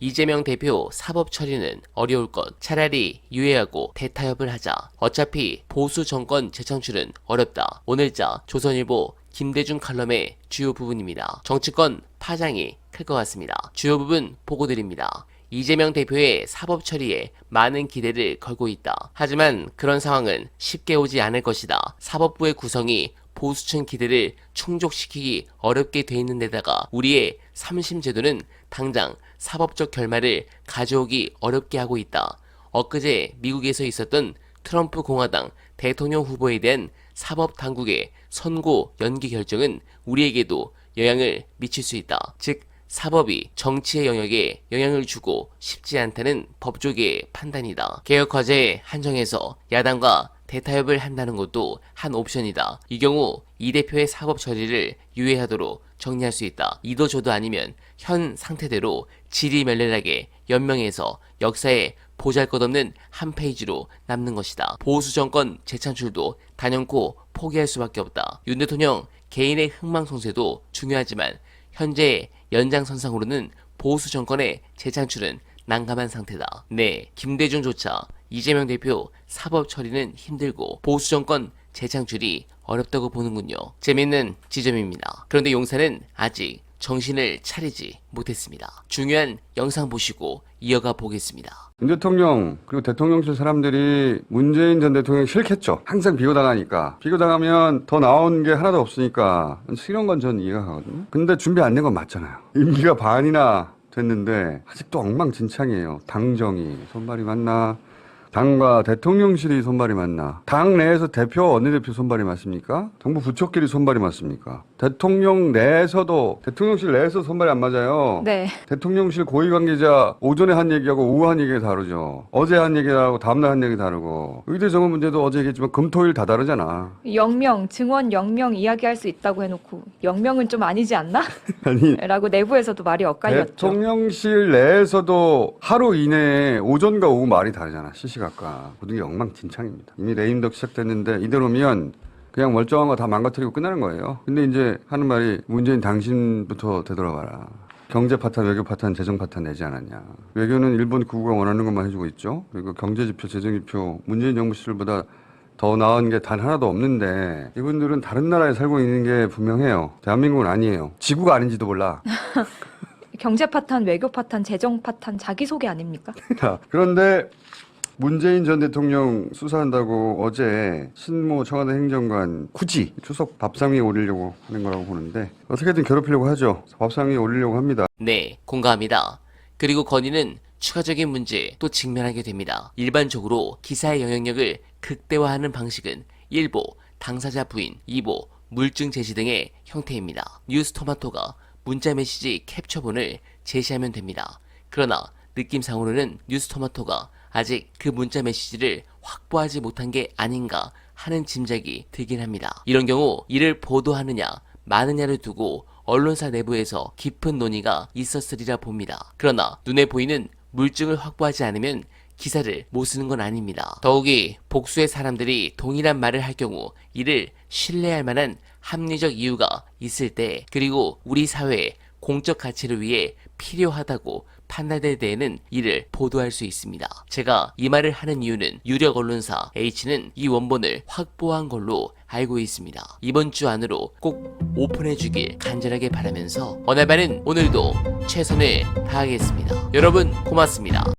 이재명 대표 사법 처리는 어려울 것. 차라리 유예하고 대타협을 하자. 어차피 보수 정권 재창출은 어렵다. 오늘자 조선일보 김대중 칼럼의 주요 부분입니다. 정치권 파장이 클 것 같습니다. 주요 부분 보고 드립니다. 이재명 대표의 사법 처리에 많은 기대를 걸고 있다. 하지만 그런 상황은 쉽게 오지 않을 것이다. 사법부의 구성이 보수층 기대를 충족시키기 어렵게 돼 있는 데다가 우리의 3심 제도는 당장 사법적 결말을 가져오기 어렵게 하고 있다. 엊그제 미국에서 있었던 트럼프 공화당 대통령 후보에 대한 사법 당국의 선고 연기 결정은 우리에게도 영향을 미칠 수 있다. 즉 사법이 정치의 영역에 영향을 주고 싶지 않다는 법조계의 판단이다. 개혁 과제에 한정해서 야당과 대타협을 한다는 것도 한 옵션이다. 이 경우 이 대표의 사법 처리를 유예하도록 정리할 수 있다. 이도 저도 아니면 현 상태대로 지리멸렬하게 연명해서 역사에 보잘것없는 한 페이지로 남는 것이다. 보수 정권 재창출도 단연코 포기할 수밖에 없다. 윤 대통령 개인의 흥망성쇠도 중요하지만 현재 연장선상으로는 보수 정권의 재창출은 난감한 상태다. 네, 김대중조차 이재명 대표 사법 처리는 힘들고 보수 정권 재창출이 어렵다고 보는군요. 재밌는 지점입니다. 그런데 용산은 아직 정신을 차리지 못했습니다. 중요한 영상 보시고 이어가 보겠습니다. 윤 대통령 그리고 대통령실 사람들이 문재인 전 대통령 싫겠죠. 항상 비호당하니까. 비호당하면 더 나온 게 하나도 없으니까 이런 건 전 이해가 가거든요. 근데 준비 안 된 건 맞잖아요. 임기가 반이나 됐는데 아직도 엉망진창이에요. 당정이 손발이 맞나? 당과 대통령실이 손발이 맞나? 당 내에서 대표, 원내대표 손발이 맞습니까? 정부 부처끼리 손발이 맞습니까? 대통령 내에서도, 대통령실 내에서 손발이 안 맞아요. 네. 대통령실 고위 관계자 오전에 한 얘기하고 오후 한 얘기가 다르죠. 어제 한 얘기하고 다음날 한 얘기 다르고. 의대 정원 문제도 어제 얘기했지만 금토일 다 다르잖아. 영명, 증원 영명 이야기할 수 있다고 해놓고 영명은 좀 아니지 않나? 아니. 라고 내부에서도 말이 엇갈렸죠. 대통령실 내에서도 하루 이내에 오전과 오후 말이 다르잖아. 시시각각. 모든 게 엉망진창입니다. 이미 레임덕 시작됐는데 이대로면 그냥 멀쩡한 거 다 망가뜨리고 끝나는 거예요. 근데 이제 하는 말이 문재인 당신부터 되돌아봐라. 경제 파탄, 외교 파탄, 재정 파탄 내지 않았냐. 외교는 일본 구구가 원하는 것만 해주고 있죠. 그리고 경제지표, 재정지표 문재인 정부 시절보다 더 나은 게 단 하나도 없는데 이분들은 다른 나라에 살고 있는 게 분명해요. 대한민국은 아니에요. 지구가 아닌지도 몰라. 경제 파탄, 외교 파탄, 재정 파탄 자기소개 아닙니까? 자, 그런데 문재인 전 대통령 수사한다고 어제 신모 청와대 행정관 굳이 추석 밥상 위에 올리려고 하는 거라고 보는데 어떻게든 괴롭히려고 하죠. 밥상 위에 올리려고 합니다. 네, 공감합니다. 그리고 건의는 추가적인 문제에 또 직면하게 됩니다. 일반적으로 기사의 영향력을 극대화하는 방식은 1보 당사자 부인, 2보 물증 제시 등의 형태입니다. 뉴스토마토가 문자 메시지 캡처본을 제시하면 됩니다. 그러나 느낌상으로는 뉴스토마토가 아직 그 문자 메시지를 확보하지 못한 게 아닌가 하는 짐작이 들긴 합니다. 이런 경우 이를 보도하느냐 마느냐를 두고 언론사 내부에서 깊은 논의가 있었으리라 봅니다. 그러나 눈에 보이는 물증을 확보하지 않으면 기사를 못 쓰는 건 아닙니다. 더욱이 복수의 사람들이 동일한 말을 할 경우 이를 신뢰할 만한 합리적 이유가 있을 때 그리고 우리 사회의 공적 가치를 위해 필요하다고 판단될 때에는 이를 보도할 수 있습니다. 제가 이 말을 하는 이유는 유력 언론사 H는 이 원본을 확보한 걸로 알고 있습니다. 이번 주 안으로 꼭 오픈해 주길 간절하게 바라면서 어날바는 오늘도 최선을 다하겠습니다. 여러분 고맙습니다.